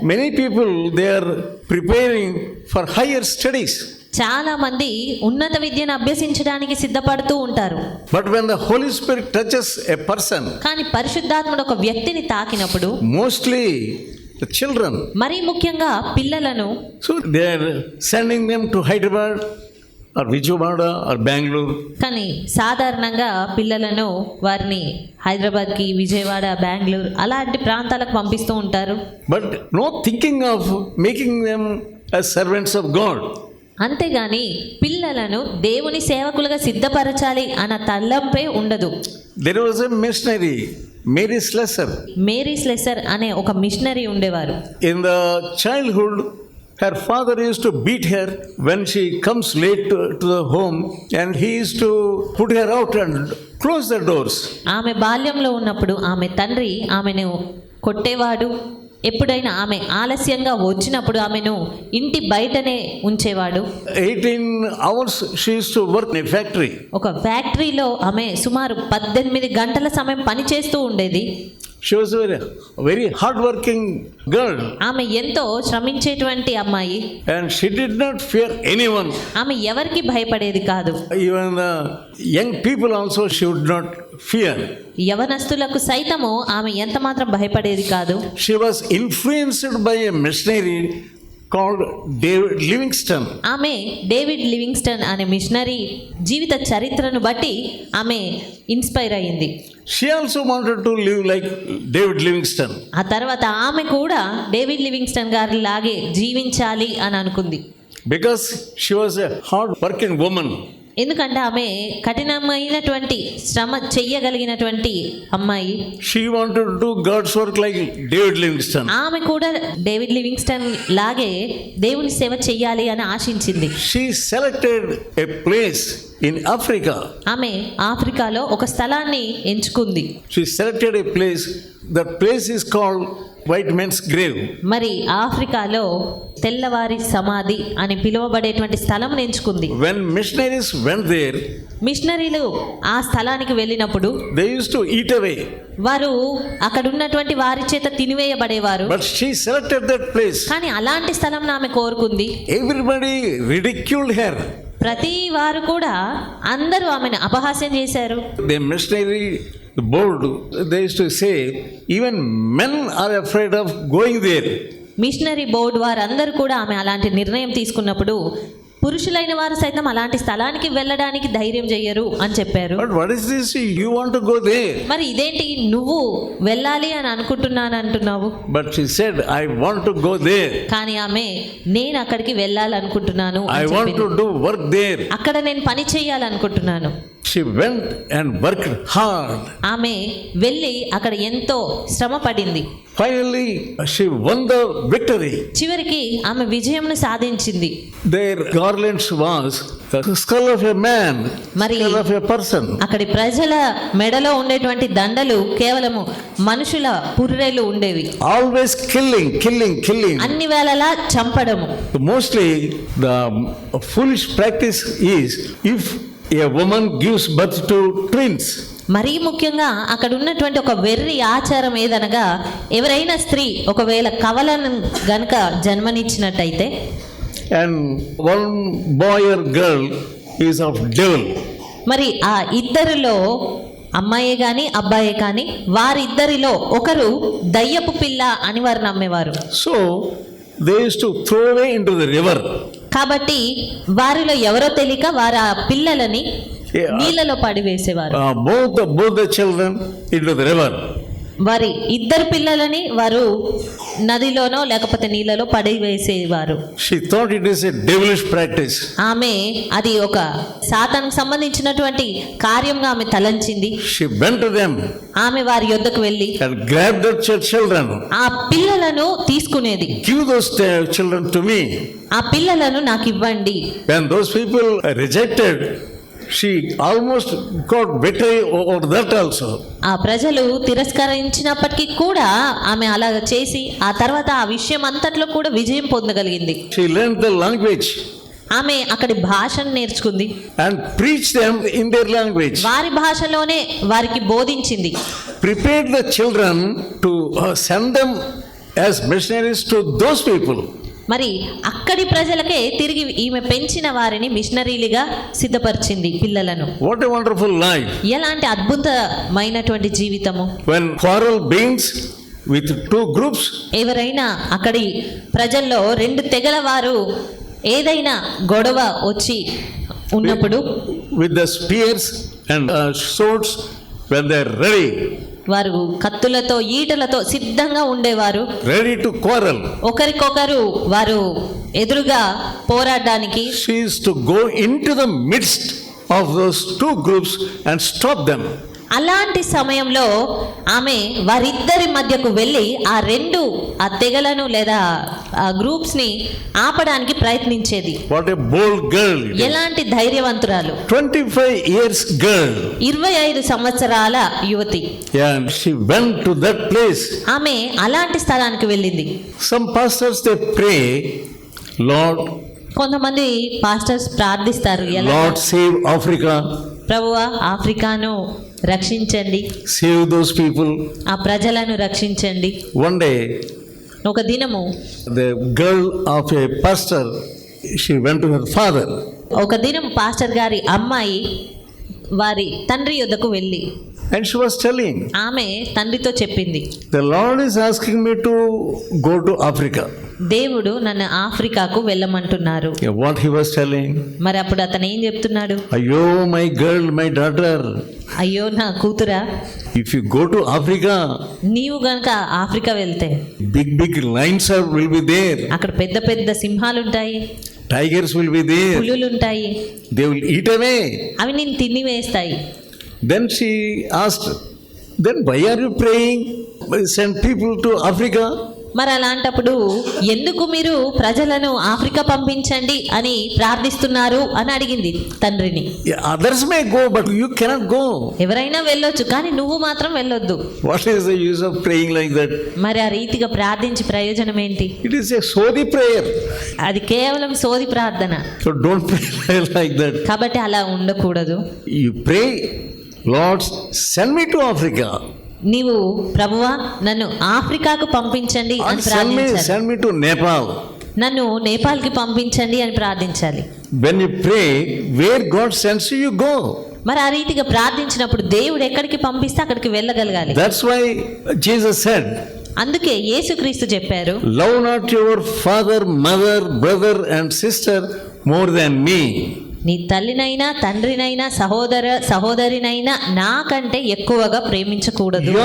Many people, they are preparing for higher studies. చాలా మంది ఉన్నత విద్యను అభ్యసించడానికి సిద్ధపడుతూ ఉంటారు. But when the Holy Spirit touches a person, కానీ పరిశుద్ధాత్ముడు ఒక వ్యక్తిని తాకినప్పుడు, mostly the children, మరీ ముఖ్యంగా పిల్లలను, so they are sending them to Hyderabad or Vijayawada or Bangalore. కానీ సాధారణంగా పిల్లలను వారిని హైదరాబాద్కి, విజయవాడ, బెంగళూరు అలాంటి ప్రాంతాలకు పంపిస్తూ ఉంటారు. But no thinking of making them as servants of God. అంతేగాని పిల్లలను దేవుని సేవకులుగా సిద్ధపరచాలి అన్న తలంపే ఉండదు. There was a missionary, Mary Slessor. Mary Slessor అనే ఒక మిషనరీ ఉండేవారు. In the childhood, her father used to beat her when she comes late to the home, and he used to put her out and close the doors. ఆమె బాల్యంలో ఉన్నప్పుడు ఆమె తండ్రి ఆమెను కొట్టేవాడు. ఎప్పుడైనా ఆమె ఆలస్యంగా వచ్చినప్పుడు ఆమెను ఇంటి బయటనే ఉంచేవాడు. 18 hours she used to work in a factory. ఒక ఫ్యాక్టరీలో ఆమె సుమారు 18 గంటల సమయం పనిచేస్తూ ఉండేది. She was a very hard-working girl. ఆమె ఎంతో శ్రమించేటువంటి అమ్మాయి. And she did not fear anyone. ఆమె ఎవరికి భయపడేది కాదు. Even the young people also she would not fear. యవనస్తులకు సైతము ఆమె ఎంత మాత్రం భయపడేది కాదు. She was influenced by a missionary called David Livingstone. ఆమె డేవిడ్ లివింగ్స్టన్ అనే మిషనరీ జీవిత చరిత్రను బట్టి ఆమె ఇన్స్పైర్ అయ్యింది. She also wanted to live like David Livingstone. ఆ తర్వాత ఆమె కూడా డేవిడ్ లివింగ్స్టన్ గారి లాగే జీవించాలి అని అనుకుంది. Because she was a hard working woman. ఎందుకంటే ఆమె కఠినమైనటువంటి శ్రమ చెయ్యగలిగినటువంటి అమ్మాయి. She wanted to do God's work like David Livingstone. ఆమె కూడా డేవిడ్ లివింగ్స్టన్ లాగే దేవుని సేవ చెయ్యాలి అని ఆశించింది. She selected a place in Africa. ఆమె ఆఫ్రికాలో ఒక స్థలాన్ని ఎంచుకుంది. She selected a place. That place is called White Man's Grave. మరి ఆఫ్రికాలో తెల్లవారి సమాధి అని పిలువబడేటువంటి స్థలం ఎంచుకుంది. When missionaries went there, మిషనరీలు ఆ స్థలానికి వెళ్ళినప్పుడు they used to eat away. వారు అక్కడ ఉన్నటువంటి వారి చేత తినివేయబడేవారు. But she selected that place. కానీ అలాంటి స్థలం ఆమె కోరుకుంది. Everybody ridiculed her. ప్రతి వారు కూడా అందరూ ఆమెను అపహాస్యం చేశారు. The missionary board, they used to say, even men are afraid of going there. Missionary board వారందరూ కూడా ఆమె అలాంటి నిర్ణయం తీసుకున్నప్పుడు పురుషులైన వారు సైతం అలాంటి స్థలానికి వెళ్ళడానికి ధైర్యం చెయ్యరు అని చెప్పారు. But what is this? You want to go there? మరి ఇదేంటి నువ్వు వెళ్ళాలి అని అనుకుంటున్నాను అంటున్నావు? But she said, I want to go there. కానీ ఆమె నేను అక్కడికి వెళ్ళాలనుకుంటున్నాను I అని want చెప్పింది. to do work there. అక్కడ నేను పని చేయాలనుకుంటున్నాను. She went and worked hard. ఆమె వెళ్ళి అక్కడ ఎంతో శ్రమ పడింది. Finally, she won the victory. చివరికి ఆమె విజయంను సాధించింది. Their garlands was the skull of a man, మరి skull of a person. అక్కడి ప్రజల మెడలో ఉండేటువంటి దండలు కేవలము మనుషుల పుర్రెలు ఉండేవి. Always killing. అన్ని వేళలా చంపడము. Mostly the foolish practice is if a woman gives birth to twins. మరీ ముఖ్యంగా అక్కడ ఉన్నటువంటి ఒక వెర్రి ఆచారం ఏదనగా ఎవరైనా స్త్రీ ఒకవేళ కవలను గనుక జన్మనిచ్చినట్టయితే And one boy or girl is of devil. మరి ఆ ఇద్దరిలో అమ్మాయే కానీ అబ్బాయే కానీ వారిద్దరిలో ఒకరు దయ్యపు పిల్ల అని వారు నమ్మేవారు. So they used to throw away into the river. కాబట్టి వారిలో ఎవరో తెలియక వారు ఆ పిల్లలని నీళ్ళలో పడివేసేవారు. Both the children into the river. వారి ఇద్దరు పిల్లలని వారు నదిలోనో లేకపోతే నీళ్ళలో పడివేసేవారు. She thought it is a devilish practice. ఆమె అది ఒక సాతానుకు సంబంధించినటువంటి కార్యంగా ఆమె తలంచింది. She went to them ఆమె వారి యొద్దకు వెళ్ళి and grabbed the children. ఆ పిల్లలను తీసుకునేది. Give those children to me. ఆ పిల్లలను నాకు ఇవ్వండి. When those people rejected, she almost got victory over that also. ఆ ప్రజలు తిరస్కరించినప్పటికీ కూడా ఆమె అలా చేసి ఆ తర్వాత ఆ విషయం అంతట్లో కూడా విజయం పొందగలిగింది. She learned the language. ఆమె అక్కడి భాషను నేర్చుకుంది and preached them in their language. వారి భాషలోనే వారికి బోధించింది. Prepared the children to send them as missionaries to those people. మరి అక్కడి ప్రజలకే తిరిగి ఈమె పెంచిన వారిని మిషనరీలుగా సిద్ధపరిచింది పిల్లలను. What a wonderful life. ఎలాంటి అద్భుతమైనటువంటి జీవితము. When quarrel begins with two groups, ఎవరైనా అక్కడి ప్రజల్లో రెండు తెగల వారు ఏదైనా గొడవ వచ్చి ఉన్నప్పుడు with the spears and swords, when they are ready, వారు కత్తులతో ఈటలతో సిద్ధంగా ఉండేవారు. ready to quarrel, ఒకరికొకరు వారు ఎదురుగా పోరాడడానికి she is to go into the midst of those two groups and stop them. అలాంటి సమయంలో ఆమె వారిద్దరి మధ్యకు వెళ్ళి ఆ తెగలను లేదా ఆ గ్రూప్స్ ని ఆపడానికి ప్రయత్నించేది. What a bold girl it is. ఎలాంటి ధైర్యవంతురాలు. 25 years girl. 25 సంవత్సరాల యువతి. And she went to that place. ఆమె అలాంటి స్థలానికి వెళ్ళింది. Some pastors they pray, Lord, కొంతమంది పాస్టర్స్ ప్రార్థిస్తారు, ఎలా? Lord save Africa. ప్రభువా ఆఫ్రికాను రక్షించండి, Save those people. ఆ ప్రజలను రక్షించండి. One day, ఒక దినము the girl of a pastor, she went to her father. ఒక దినం పాస్టర్ గారి అమ్మాయి వారి తండ్రి యొద్దకు వెళ్ళి And she was telling, ఆమె తండ్రితో చెప్పింది, the Lord is asking me to go to Africa. దేవుడు నన్ను ఆఫ్రికాకు వెళ్ళమంటున్నారు. Yeah, what he was telling? మరి అప్పుడు అతను ఏం చెప్తున్నాడు? Ayo, my girl, my daughter, అయ్యో నా కూతురా, if you go to Africa, నీవు గనక ఆఫ్రికా వెళ్తే big lions will be there. అక్కడ పెద్ద పెద్ద సింహాలు ఉంటాయి, Tigers will be there. పులులు ఉంటాయి, They will eat away. అవి నిన్ను తినివేస్తాయి. Then she asked, then why are you praying? Send people to Africa. మరి అలాంటప్పుడు ఎందుకు మీరు ప్రజలను ఆఫ్రికా పంపించండి అని ప్రార్థిస్తున్నారు అని అడిగింది తండ్రిని. Yeah, others may go, but you cannot go. ఎవరైనా వెళ్ళొచ్చు, కానీ నువ్వు మాత్రం వెళ్ళొద్దు. What is the use of praying like that? మరి ఆ రీతిగా ప్రార్థించి ప్రయోజనం ఏంటి? It is a sodi prayer. అది కేవలం సోది ప్రార్థన. So don't pray like that. కాబట్టి అలా ఉండకూడదు. You pray, Lord, send me to Africa. నీవు ప్రభువా నన్ను ఆఫ్రికాకు పంపించండి అని ప్రార్థించాలి. Send me to Nepal. నన్ను నేపాల్కి పంపించండి అని ప్రార్థించాలి. When you pray, where God sends you, you go. మరి ఆ రీతిగా ప్రార్థించినప్పుడు దేవుడు ఎక్కడికి పంపిస్తే అక్కడికి వెళ్ళగలగాలి. That's why Jesus said, అందుకే యేసుక్రీస్తు చెప్పారు, love not your father, mother, brother and sister more than me. నీ తల్లినైనా తండ్రినైనా సహోదరినైనా నాకంటే ఎక్కువగా ప్రేమించకూడదు.